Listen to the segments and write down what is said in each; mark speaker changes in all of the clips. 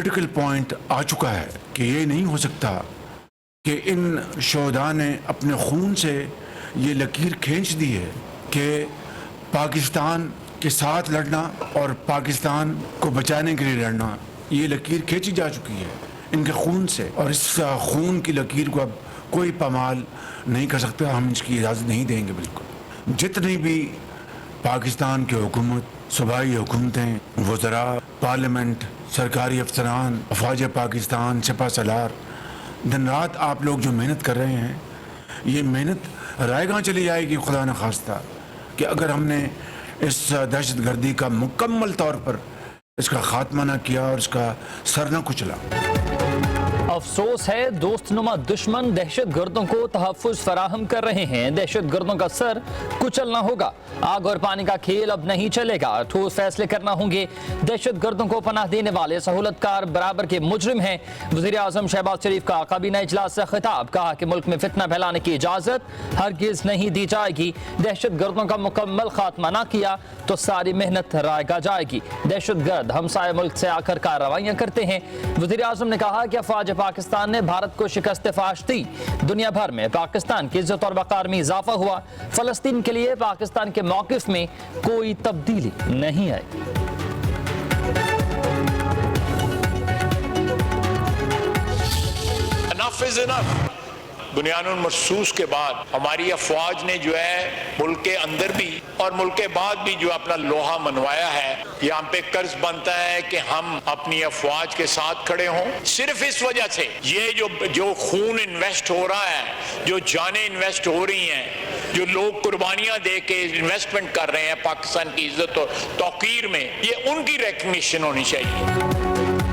Speaker 1: Critical point आ चुका है कि ये नहीं हो सकता कि इन शोहदा ने अपने खून से ये लकीर खींच दी है कि पाकिस्तान के साथ लड़ना और पाकिस्तान को बचाने के लिए लड़ना, ये लकीर खींची जा चुकी है इनके खून से, और इस खून की लकीर को अब कोई पामाल नहीं कर सकता। हम इसकी इजाज़त नहीं देंगे। बिल्कुल जितनी भी पाकिस्तान की हुकूमत, सूबाई हुकूमतें, वज़रा, पार्लियामेंट, सरकारी अफसरान, अफवाज पाकिस्तान, सिपा सलार, दिन रात आप लोग जो मेहनत कर रहे हैं, ये मेहनत रायगां चली जाएगी खुदा न खास्ता कि अगर हमने इस दहशत गर्दी का मुकम्मल तौर पर इसका खात्मा न किया और इसका सर न कुचला।
Speaker 2: अफसोस है दोस्तनुमा दुश्मन दहशत गर्दों को तहफ़्फ़ुज़ फराहम कर रहे हैं। दहशत गर्दों का सर कुचलना होगा। आग और पानी का खेल अब नहीं चलेगा। ठोस फैसले करना होंगे। दहशत गर्दों को पनाह देने वाले सहूलतकार बराबर के मुजरिम हैं। वज़ीर आज़म शहबाज शरीफ का काबीना इजलास से खिताब, कहा कि मुल्क में फितना फैलाने की इजाज़त हरगिज़ नहीं दी जाएगी। दहशत गर्दों का मुकम्मल खात्मा न किया तो सारी मेहनत रायगा जाएगी। दहशत गर्द हमसाए मुल्क से आकर कार्रवाइयाँ करते हैं। वज़ीर आज़म ने कहा कि अफवाज पाकिस्तान ने भारत को शिकस्त फाश दी। दुनिया भर में पाकिस्तान की इज्जत और वक़ार में इजाफा हुआ। फ़लस्तीन के लिए पाकिस्तान के मौक़िफ़ में कोई तब्दीली नहीं आई।
Speaker 3: Enough is enough। बुनियानुल महसूस के बाद हमारी अफवाज ने जो है मुल्क के अंदर भी और मुल्क के बाद भी जो अपना लोहा मनवाया है, यहाँ पे कर्ज बनता है कि हम अपनी अफवाज के साथ खड़े हों। सिर्फ इस वजह से ये जो खून इन्वेस्ट हो रहा है, जो जानें इन्वेस्ट हो रही हैं, जो लोग कुर्बानियां दे के इन्वेस्टमेंट कर रहे हैं पाकिस्तान की इज्जत और तौकीर में, ये उनकी रिकग्निशन होनी चाहिए।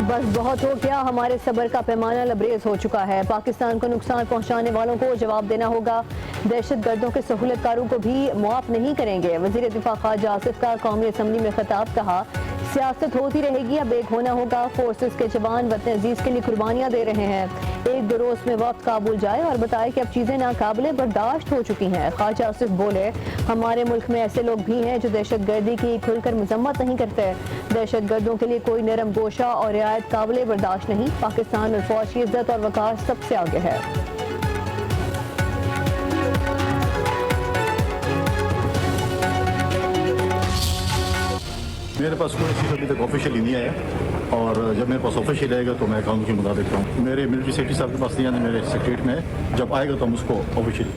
Speaker 4: बस बहुत हो गया, हमारे सब्र का पैमाना लबरेज हो चुका है। पाकिस्तान को नुकसान पहुंचाने वालों को जवाब देना होगा। दहशत गर्दों के सहूलतकारों को भी मुआफ नहीं करेंगे। वज़ीर दिफा ख्वाजा आसिफ का कौमी असम्बली में खिताब, कहा सियासत होती रहेगी, अब एक होना होगा। फोर्सेस के जवान वतन अजीज के लिए कुर्बानियाँ दे रहे हैं। एक दो रोज में वक्त काबुल जाए और बताए कि अब चीज़ें नाकाबिले बर्दाश्त हो चुकी हैं। ख्वाजा आसिफ बोले, हमारे मुल्क में ऐसे लोग भी हैं जो दहशत गर्दी की खुलकर मजम्मत नहीं करते। दहशत गर्दों के लिए कोई नरम गोशा और रियायत काबिले बर्दाश्त नहीं। पाकिस्तान और फौज की इज्जत और वक़ार सबसे आगे है।
Speaker 5: मेरे पास कोई चीज़ अभी तक ऑफिशियली नहीं आया, और जब मेरे पास ऑफिशियल आएगा तो मैं कानून के मुताबिक रहूँ। मेरे मिलिट्री सेक्रेटरी साहब के पास नहीं आने, मेरे सेक्रेटरीट में है। जब आएगा तो हम उसको ऑफिशियली।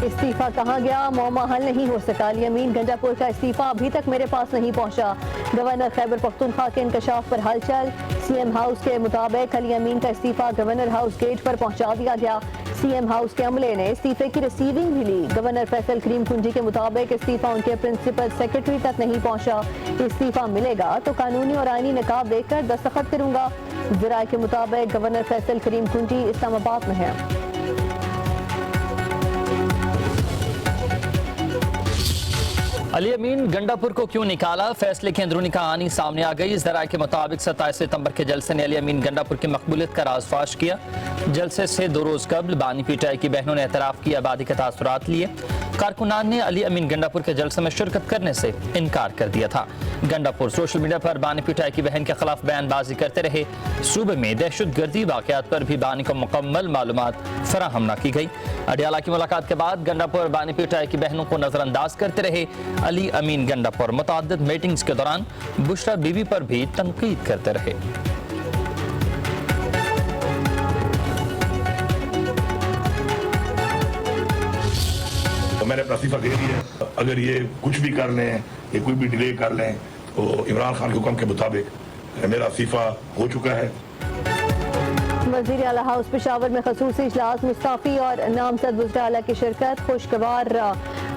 Speaker 4: इस्तीफा कहाँ गया, मौमा हल नहीं हो सका। अली अमीन गंडापुर का इस्तीफा अभी तक मेरे पास नहीं पहुँचा। गवर्नर खैबर पख्तूनख्वा के इंकशाफ पर हलचल। सीएम हाउस के मुताबिक अली अमीन का इस्तीफा गवर्नर हाउस गेट पर पहुँचा दिया गया। सीएम हाउस के अमले ने इस्तीफे की रिसीविंग भी ली। गवर्नर फैसल करीम कुंजी के मुताबिक इस्तीफा उनके प्रिंसिपल सेक्रेटरी तक नहीं पहुंचा। इस्तीफा मिलेगा तो कानूनी और आईनी निकाब देखकर दस्तखत करूंगा। ज़राए के मुताबिक गवर्नर फैसल करीम कुंजी इस्लामाबाद में है।
Speaker 2: अली अमीन गंडापुर को क्यों निकाला, फैसले की अंदरूनी कहानी सामने आ गई। ज़राए के मुताबिक 27 सितंबर के जलसे ने अली अमीन गंडापुर की मकबूलियत का राज फाश किया। जलसे से 2 रोज कबल बानी पीटीआई की बहनों ने एतराफ़ की आबादी के तासुरात लिए। कारकुनान ने अली अमीन गंडापुर के जलसे में शिरकत करने से इनकार कर दिया था। गंडापुर सोशल मीडिया पर बानी पीटीआई की बहन के खिलाफ बयानबाजी करते रहे। सूबे में दहशत गर्दी वाक़यात पर भी बानी को मुकम्मल मालूमात फराहम न की गई। अडियाला की मुलाकात के बाद गंडापुर बानी पीटीआई की बहनों को नजरअंदाज करते रहे अली अमीन गंडापुर। मुतअद्दिद मीटिंग्स के दौरान बुशरा बीबी पर भी तनकीद करते रहे।
Speaker 6: तो मैंने अपना इस्तीफा दे दिया। अगर ये कुछ भी कर लें, ये कोई भी डिले कर लें, तो इमरान खान के हुक्म के मुताबिक मेरा इस्तीफा हो चुका है।
Speaker 4: वज़ीर आला हाउस पेशावर में खसूसी इजलास, मुस्ताफी और नामजद वज़ीर आला की शिरकत। खुशगवार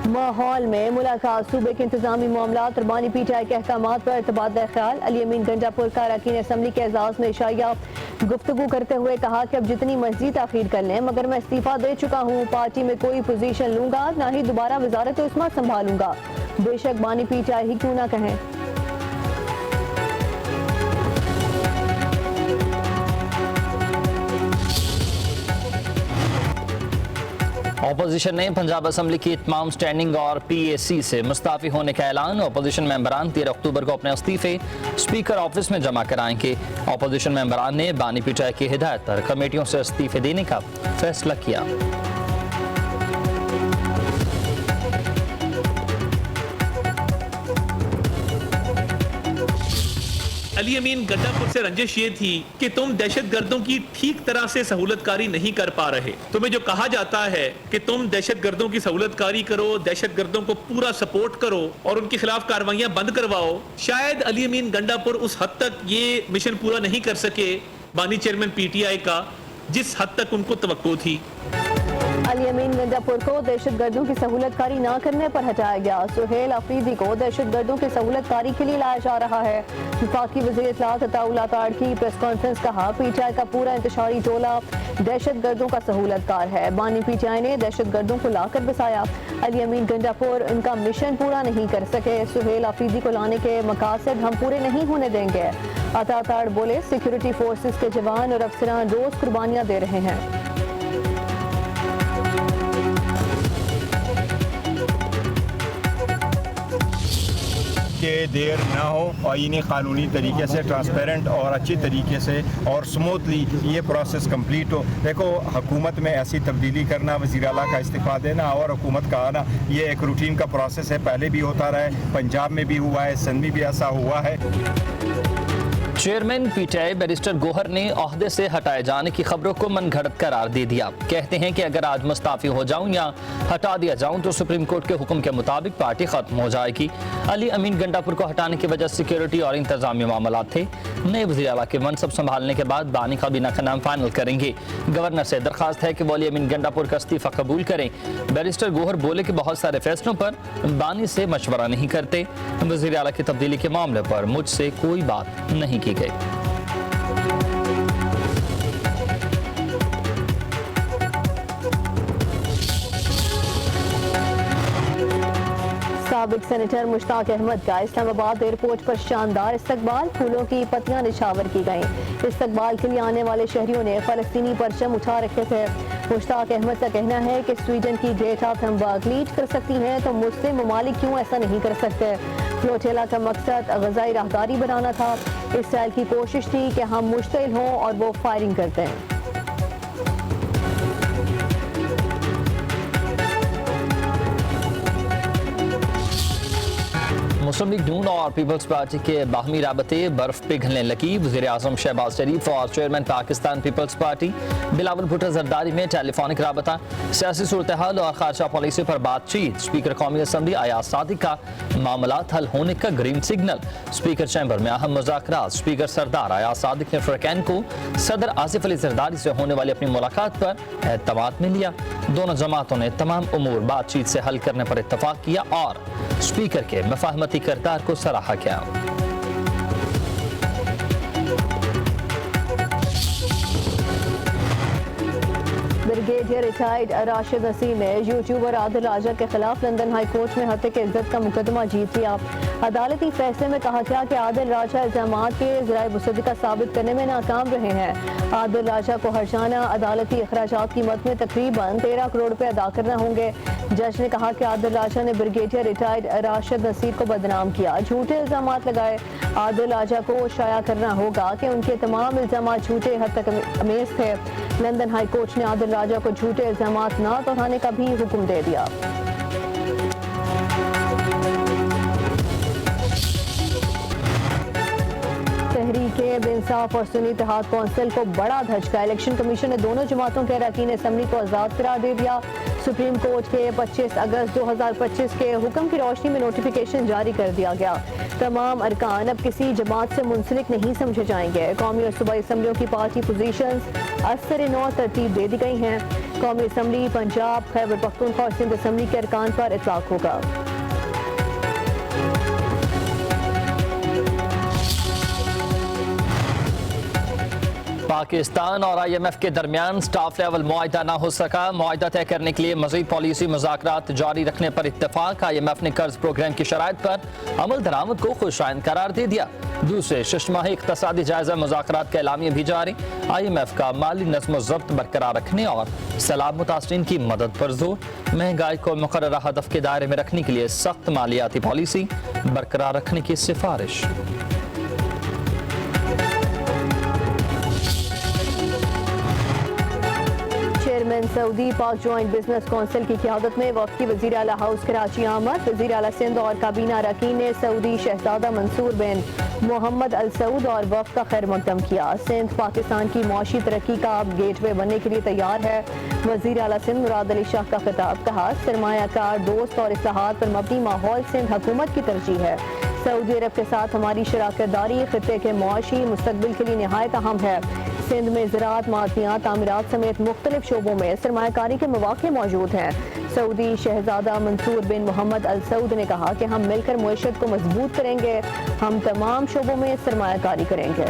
Speaker 4: माहौल में मुलाकात। सूबे के इंतजामी मामलात और बानी पीटीआई के अहकामात पर तबादला ख्याल। अली अमीन गंडापुर का अरकान असम्बली के एजाज में इशाया गुफ्तगू करते हुए कहा कि अब जितनी मर्जी ताखीर कर लें, मगर मैं इस्तीफा दे चुका हूँ। पार्टी में कोई पोजीशन लूंगा, ना ही दोबारा वजारत उस्मा संभालूंगा, बेशक बानी पीटीआई ही क्यों ना कहें।
Speaker 2: ऑपोजिशन ने पंजाब असम्बली की तमाम स्टैंडिंग और PAC से मुस्ताफी होने का ऐलान। ऑपोजिशन मेंबरान 13 अक्टूबर को अपने इस्तीफे स्पीकर ऑफिस में जमा कराएंगे। ऑपोजिशन मेंबरान ने बानी पीटाई की हिदायत पर कमेटियों से इस्तीफे देने का फैसला किया।
Speaker 7: अली अमीन गड्ढापुर से रंजिश ये थी कि तुम दहशतगर्दों की ठीक तरह से सहूलतकारी नहीं कर पा रहे। तुम्हें जो कहा जाता है कि तुम दहशतगर्दों की सहूलतकारी करो, दहशतगर्दों को पूरा सपोर्ट करो और उनके खिलाफ कार्रवाइयां बंद करवाओ, शायद अली अमीन गंडापुर उस हद तक ये मिशन पूरा नहीं कर सके बानी चेयरमैन PTI का जिस हद तक उनको तवक्को थी।
Speaker 4: अली अमीन गंडापुर को दहशतगर्दों की सहूलतकारी न करने पर हटाया गया। सुहेल अफरीदी को दहशतगर्दों की सहूलतकारी के लिए लाया जा रहा है। वफाकी वज़ीर इत्तलात अताउल्लाह ताड़ की प्रेस कॉन्फ्रेंस कहा, PTI का पूरा इंतशारी टोला दहशतगर्दों का सहूलतकार है। बानी PTI ने दहशतगर्दों को लाकर बसाया। अली अमीन गंडापुर उनका मिशन पूरा नहीं कर सके। सुहेल अफरीदी को लाने के मकासद हम पूरे नहीं होने देंगे। अता ताड़ बोले, सिक्योरिटी फोर्सेस के जवान और अफसरान रोज कुर्बानियां दे रहे हैं।
Speaker 8: कि देर ना हो और इन्हें कानूनी तरीके से ट्रांसपेरेंट और अच्छी तरीके से और स्मूथली ये प्रोसेस कंप्लीट हो। देखो, हुकूमत में ऐसी तब्दीली करना, वज़ीर आला का इस्तीफ़ा देना और हुकूमत का आना, ये एक रूटीन का प्रोसेस है, पहले भी होता रहा है, पंजाब में भी हुआ है, सिंध में भी ऐसा हुआ है।
Speaker 2: चेयरमैन PTI बैरिस्टर गोहर ने ओहदे से हटाए जाने की खबरों को मनगढ़ंत करार दे दिया। कहते हैं कि अगर आज मुस्ताफी हो जाऊं या हटा दिया जाऊं तो सुप्रीम कोर्ट के हुक्म के मुताबिक पार्टी खत्म हो जाएगी। अली अमीन गंडापुर को हटाने की वजह सिक्योरिटी और इंतजामी मामला थे। नए वज़ीर आला के मनसब संभालने के बाद बानी काबीना का नाम फाइनल करेंगे। गवर्नर से दरखास्त है कि वो अली अमीन गंडापुर का इस्तीफा कबूल करें। बैरिस्टर गोहर बोले कि बहुत सारे फैसलों पर बानी से मशवरा नहीं करते। वज़ीर आला की तब्दीली के मामले पर मुझसे कोई बात नहीं की गई।
Speaker 4: साबिक सेनेटर मुश्ताक अहमद का इस्लामाबाद एयरपोर्ट पर शानदार इस्तकबाल, फूलों की पत्तियां निछावर की गईं। इस्तकबाल के लिए आने वाले शहरियों ने फलस्तीनी परचम उठा रखे थे। मुश्ताक अहमद का कहना है कि स्वीडन की ग्रेटा थुनबर्ग लीड कर सकती हैं तो मुस्लिम ममालिक क्यों ऐसा नहीं कर सकते। फ्लोटेला का मकसद ग़ज़ाई राहदारी बनाना था। इसराइल की कोशिश थी कि हम मुश्तिल हों और वो फायरिंग करते हैं।
Speaker 2: मुस्लिम लीग नून और पीपल्स पार्टी के बाहमी राबते बर्फ पिघलने लगी। वज़ीर आज़म शहबाज शरीफ और chairman Pakistan Peoples Party Bilawal Bhutto Zardari में टेलीफोनिक राबता, सियासी सूरत हाल और खारजा पॉलिसी पर बातचीत। स्पीकर कौमी असम्बली अयाज सादिक का मामलात हल होने का ग्रीन सिग्नल। स्पीकर चैम्बर में अहम मुज़ाकरात। स्पीकर सरदार अयाज सादिक ने फ़रकैन को सदर आसिफ अली जरदारी से होने वाली अपनी मुलाकात पर एतमाद में लिया। दोनों जमातों ने तमाम उमूर बातचीत से हल करने पर इत्तफाक किया और स्पीकर के मफाहमती किरदार को सराहा गया।
Speaker 4: ब्रिगेडियर रिटायर्ड राशिद नसीम ने यूट्यूबर आदिल राजा के खिलाफ लंदन हाई कोर्ट में हत्या के इज्जत का मुकदमा जीत लिया। अदालती फैसले में कहा गया कि आदिल राजा इल्जामात के ज़राए मुसद्दिक़ा साबित करने में नाकाम रहे हैं। आदिल राजा को हर्जाना अदालती अखराजात की कीमत में तकरीबन 13 करोड़ रुपए अदा करना होंगे। जज ने कहा कि आदिल राजा ने ब्रिगेडियर रिटायर्ड राशिद नसीम को बदनाम किया, झूठे इल्जामात लगाए। आदिल राजा को शाया करना होगा कि उनके तमाम इल्जामात झूठे हद तक अमेज थे। लंदन हाई कोर्ट ने आदिल राजा को झूठे इल्जामात न दोहराने का भी हुक्म दे दिया। तहरीके इंसाफ और सुन्नी इत्तेहाद कौंसिल को बड़ा धचका। इलेक्शन कमीशन ने दोनों जमातों के अरकान असम्बली को आज़ाद करार दे दिया। सुप्रीम कोर्ट के 25 अगस्त 2025 के हुक्म की रोशनी में नोटिफिकेशन जारी कर दिया गया। तमाम अरकान अब किसी जमात से मुंसलिक नहीं समझे जाएंगे। कौमी और सूबाई असम्बलियों की पार्टी पोजीशंस असर नौ तरतीब दे दी गई हैं। कौमी असम्बली पंजाब, खैबर पख्तूनख्वा और सिंध असम्बली के अरकान पर इतलाक होगा।
Speaker 2: पाकिस्तान और IMF के दरमियान स्टाफ लेवल मुआहिदा ना हो सका। मुआहिदा तय करने के लिए मज़ीद पॉलिसी मुज़ाकरात जारी रखने पर इत्तेफाक। IMF ने कर्ज प्रोग्राम की शराइत पर अमल दरामद को खुशाइन करार दे दिया। दूसरे शशमाही इक़्तिसादी जायजा मुज़ाकरात का एलामिया भी जारी। IMF का माली नज़्म ज़ब्त बरकरार रखने और सैलाब मुतासरीन की मदद पर जोर। महंगाई को मुकर्ररा हदफ के दायरे में रखने के लिए सख्त मालियाती पॉलिसी बरकरार रखने की सिफारिश।
Speaker 4: चेयरमैन सऊदी पाक ज्वाइंट बिजनेस कौंसिल की क़यादत में वफ़द वज़ीर आला हाउस कराची आमद। वज़ीर आला सिंध और काबीना अरकान ने सऊदी शहजादा मंसूर बिन मोहम्मद अल सऊद और वफ़द का खैर मकदम किया। सिंध पाकिस्तान की मुआशी तरक्की का अब गेटवे बनने के लिए तैयार है। वज़ीर आला सिंध मुराद अली शाह का खिताब। कहा, सरमायाकार दोस्त और इस्लाहात पर मबनी माहौल सिंध हुकूमत की तरजीह है। सऊदी अरब के साथ हमारी शराकत दारी खित्ते के मुआशी मुस्तकबिल के लिए निहायत अहम है। सिंध में ज़राअत, मादनियात, तामीरात समेत मुख्तलिफ शोबों में सरमायाकारी के मौके मौजूद हैं। सऊदी शहजादा मंसूर बिन मोहम्मद अल सऊद ने कहा कि हम मिलकर मुआशरत को मजबूत करेंगे। हम तमाम शोबों में सरमायाकारी करेंगे।